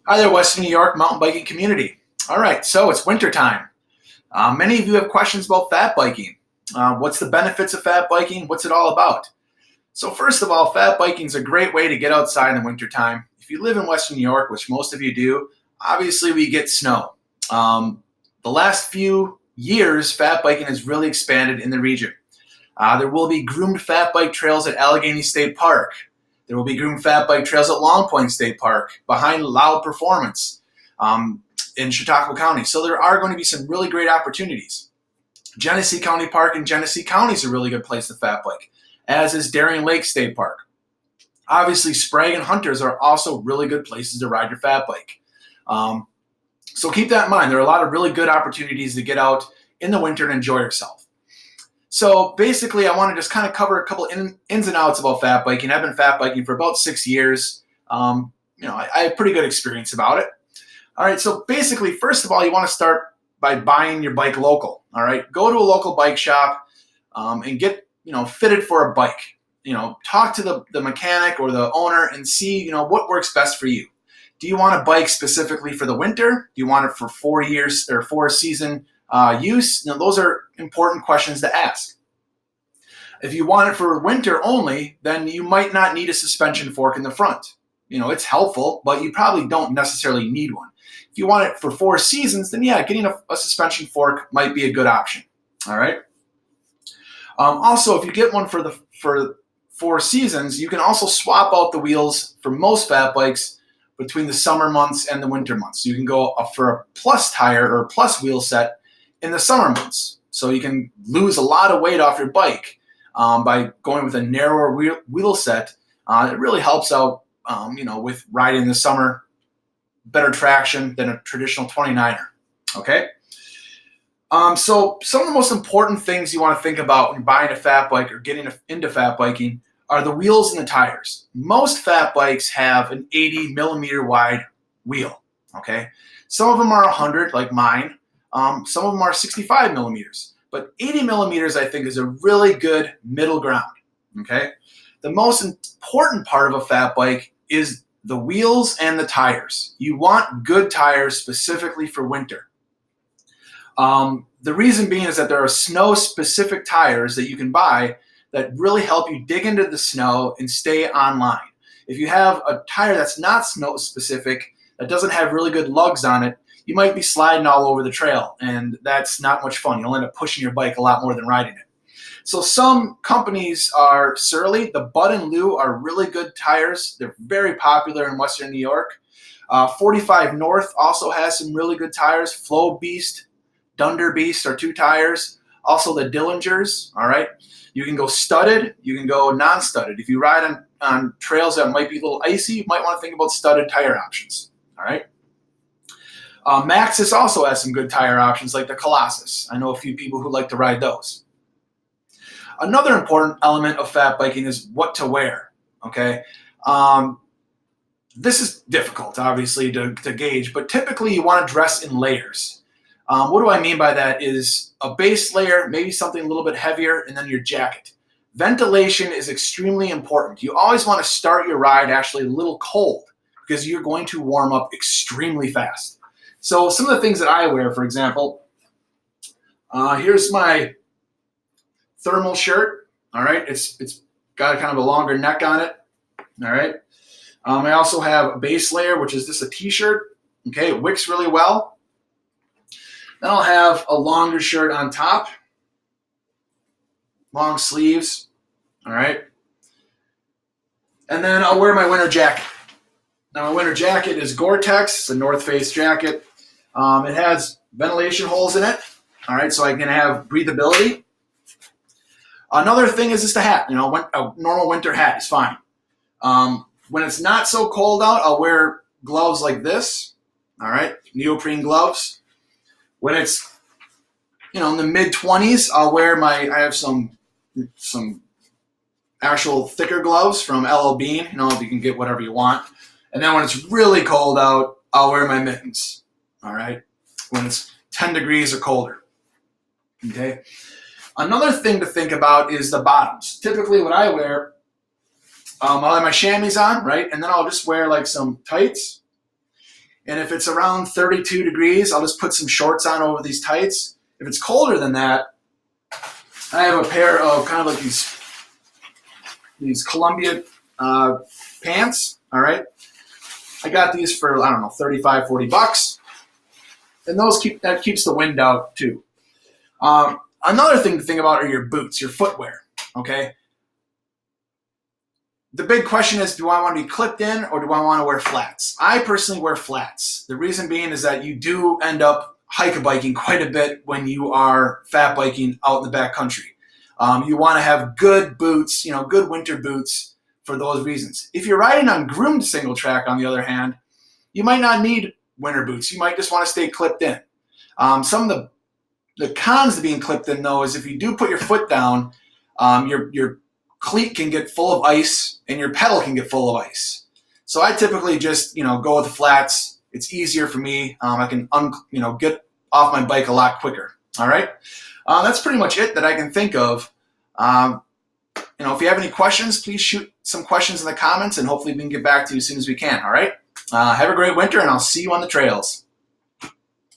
Hi there, Western New York mountain biking community. All right, so it's winter time. Many of you have questions about fat biking. What's the benefits of fat biking? What's it all about? So first of all, fat biking is a great way to get outside in the winter time. If you live in Western New York, which most of you do, obviously we get snow. The last few years, fat biking has really expanded in the region. There will be groomed fat bike trails at Allegheny State Park. There will be groomed fat bike trails at Long Point State Park, behind Loud Performance in Chautauqua County. So there are going to be some really great opportunities. Genesee County Park in Genesee County is a really good place to fat bike, as is Darien Lake State Park. Obviously, Sprague and Hunters are also really good places to ride your fat bike. So keep that in mind. There are a lot of really good opportunities to get out in the winter and enjoy yourself. So basically, I want to just kind of cover a couple ins and outs about fat biking. I've been fat biking for about 6 years. I have pretty good experience about it. All right, so basically, first of all, you want to start by buying your bike local. All right, go to a local bike shop and get fitted for a bike. Talk to the mechanic or the owner and see what works best for you. Do you want a bike specifically for the winter? Do you want it for 4 years or 4 season use? Those are important questions to ask. If you want it for winter only, then you might not need a suspension fork in the front. It's helpful, but you probably don't necessarily need one. If you want it for 4 seasons, then yeah, getting a suspension fork might be a good option. All right. Also, if you get one for 4 seasons, you can also swap out the wheels for most fat bikes between the summer months and the winter months. You can go for a plus tire or plus wheel set in the summer months. So you can lose a lot of weight off your bike by going with a narrower wheel set. It really helps out, with riding in the summer, better traction than a traditional 29er. Okay. So some of the most important things you want to think about when buying a fat bike or getting into fat biking are the wheels and the tires. Most fat bikes have an 80 millimeter wide wheel. Okay. Some of them are 100, like mine. Some of them are 65 millimeters, but 80 millimeters, I think, is a really good middle ground. Okay. The most important part of a fat bike is the wheels and the tires. You want good tires specifically for winter. The reason being is that there are snow-specific tires that you can buy that really help you dig into the snow and stay online. If you have a tire that's not snow-specific, that doesn't have really good lugs on it, you might be sliding all over the trail, and that's not much fun. You'll end up pushing your bike a lot more than riding it. So some companies are Surly. The Bud and Lou are really good tires. They're very popular in Western New York. 45 North also has some really good tires. Flow Beast, Dunder Beast are 2 tires. Also the Dillingers, all right? You can go studded, you can go non-studded. If you ride on trails that might be a little icy, you might want to think about studded tire options, all right? Maxxis also has some good tire options like the Colossus. I know a few people who like to ride those. Another important element of fat biking is what to wear, okay? This is difficult, obviously, to gauge, but typically you want to dress in layers. What do I mean by that is a base layer, maybe something a little bit heavier, and then your jacket. Ventilation is extremely important. You always want to start your ride actually a little cold because you're going to warm up extremely fast. So some of the things that I wear, for example, here's my thermal shirt. All right, it's got kind of a longer neck on it. All right. I also have a base layer, which is just a t-shirt. Okay, it wicks really well. Then I'll have a longer shirt on top, long sleeves. All right. And then I'll wear my winter jacket. Now my winter jacket is Gore-Tex. It's a North Face jacket. It has ventilation holes in it. All right, so I can have breathability. Another thing is just a hat. A normal winter hat is fine. When it's not so cold out, I'll wear gloves like this. All right, neoprene gloves. When it's in the mid-20s, I have some actual thicker gloves from LL Bean. You can get whatever you want. And then when it's really cold out, I'll wear my mittens. All right, when it's 10 degrees or colder. Okay. Another thing to think about is the bottoms. Typically what I wear, I'll have my chamois on, right? And then I'll just wear like some tights And if it's around 32 degrees, I'll just put some shorts on over these tights. If it's colder than that, I have a pair of kind of like these Columbia pants, all right? I got these for, I don't know, 35, 40 bucks. And that keeps the wind out too. Another thing to think about are your boots, your footwear, okay? The big question is, do I want to be clipped in or do I want to wear flats? I personally wear flats. The reason being is that you do end up hike biking quite a bit when you are fat biking out in the backcountry. You want to have good boots, good winter boots for those reasons. If you're riding on groomed single track, on the other hand, you might not need winter boots. You might just want to stay clipped in. Some of the cons to being clipped in, though, is if you do put your foot down, your cleat can get full of ice and your pedal can get full of ice. So I typically just go with the flats. It's easier for me. I can get off my bike a lot quicker. All right, that's pretty much it that I can think of. If you have any questions, please shoot some questions in the comments, and hopefully we can get back to you as soon as we can. All right, have a great winter, and I'll see you on the trails.